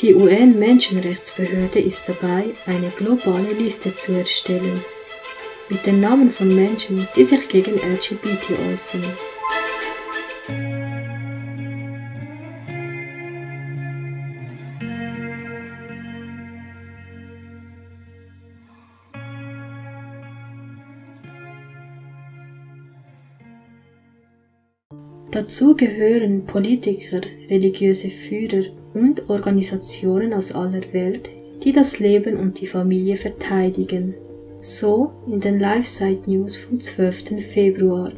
Die UN-Menschenrechtsbehörde ist dabei, eine globale Liste zu erstellen, mit den Namen von Menschen, die sich gegen LGBT äußern. Dazu gehören Politiker, religiöse Führer und Organisationen aus aller Welt, die das Leben und die Familie verteidigen. So in den Live-Site News vom 12. Februar.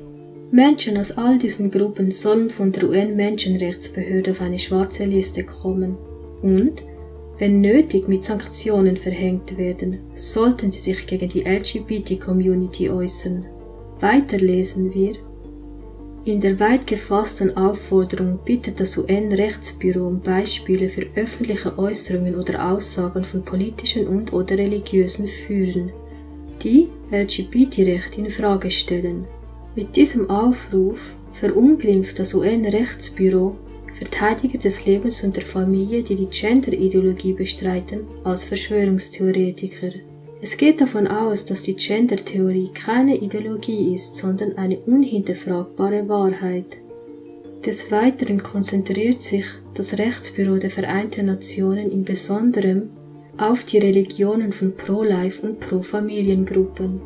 Menschen aus all diesen Gruppen sollen von der UN-Menschenrechtsbehörde auf eine schwarze Liste kommen und, wenn nötig, mit Sanktionen verhängt werden, sollten sie sich gegen die LGBT-Community äußern. Weiter lesen wir: In der weit gefassten Aufforderung bittet das UN-Rechtsbüro um Beispiele für öffentliche Äußerungen oder Aussagen von politischen und/oder religiösen Führern, die LGBT-Rechte in Frage stellen. Mit diesem Aufruf verunglimpft das UN-Rechtsbüro Verteidiger des Lebens und der Familie, die die Gender-Ideologie bestreiten, als Verschwörungstheoretiker. Es geht davon aus, dass die Gender-Theorie keine Ideologie ist, sondern eine unhinterfragbare Wahrheit. Des Weiteren konzentriert sich das Rechtsbüro der Vereinten Nationen in besonderem auf die Religionen von Pro-Life und Pro-Familiengruppen.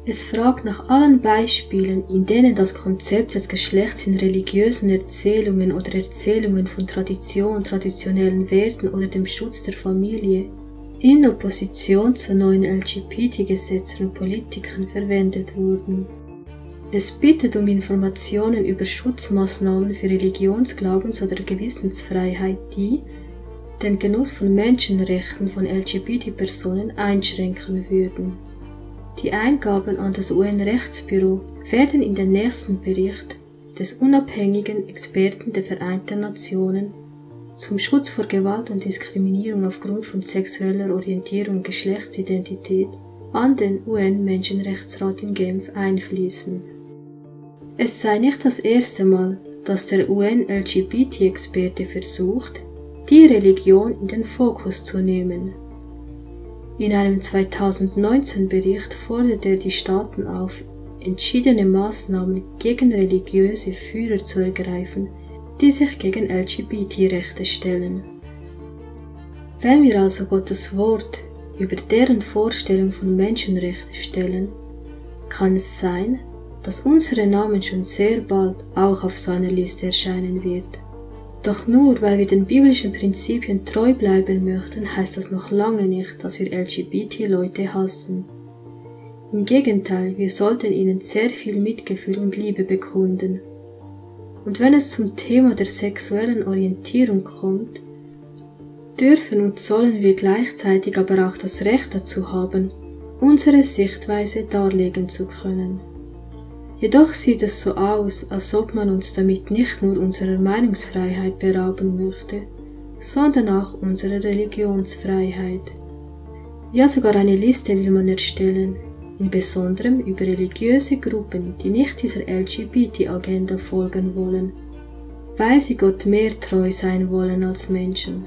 Es fragt nach allen Beispielen, in denen das Konzept des Geschlechts in religiösen Erzählungen oder Erzählungen von Tradition, traditionellen Werten oder dem Schutz der Familie in Opposition zu neuen LGBT-Gesetzen und Politikern verwendet wurden. Es bittet um Informationen über Schutzmaßnahmen für Religions-, Glaubens- oder Gewissensfreiheit, die den Genuss von Menschenrechten von LGBT-Personen einschränken würden. Die Eingaben an das UN-Rechtsbüro werden in den nächsten Bericht des unabhängigen Experten der Vereinten Nationen zum Schutz vor Gewalt und Diskriminierung aufgrund von sexueller Orientierung und Geschlechtsidentität an den UN-Menschenrechtsrat in Genf einfließen. Es sei nicht das erste Mal, dass der UN-LGBT-Experte versucht, die Religion in den Fokus zu nehmen. In einem 2019-Bericht forderte er die Staaten auf, entschiedene Maßnahmen gegen religiöse Führer zu ergreifen, die sich gegen LGBT-Rechte stellen. Wenn wir also Gottes Wort über deren Vorstellung von Menschenrechten stellen, kann es sein, dass unsere Namen schon sehr bald auch auf seiner Liste erscheinen wird. Doch nur weil wir den biblischen Prinzipien treu bleiben möchten, heißt das noch lange nicht, dass wir LGBT-Leute hassen. Im Gegenteil, wir sollten ihnen sehr viel Mitgefühl und Liebe bekunden. Und wenn es zum Thema der sexuellen Orientierung kommt, dürfen und sollen wir gleichzeitig aber auch das Recht dazu haben, unsere Sichtweise darlegen zu können. Jedoch sieht es so aus, als ob man uns damit nicht nur unserer Meinungsfreiheit berauben möchte, sondern auch unserer Religionsfreiheit. Ja, sogar eine Liste will man erstellen, im Besonderen über religiöse Gruppen, die nicht dieser LGBT-Agenda folgen wollen, weil sie Gott mehr treu sein wollen als Menschen.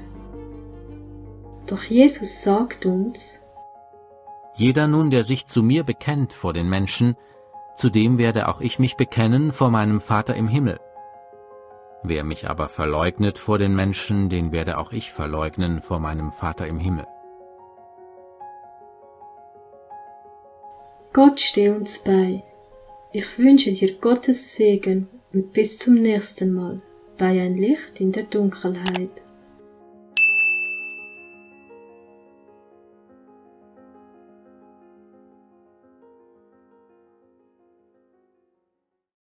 Doch Jesus sagt uns: Jeder nun, der sich zu mir bekennt vor den Menschen, zu dem werde auch ich mich bekennen vor meinem Vater im Himmel. Wer mich aber verleugnet vor den Menschen, den werde auch ich verleugnen vor meinem Vater im Himmel. Gott stehe uns bei. Ich wünsche dir Gottes Segen und bis zum nächsten Mal bei ein Licht in der Dunkelheit.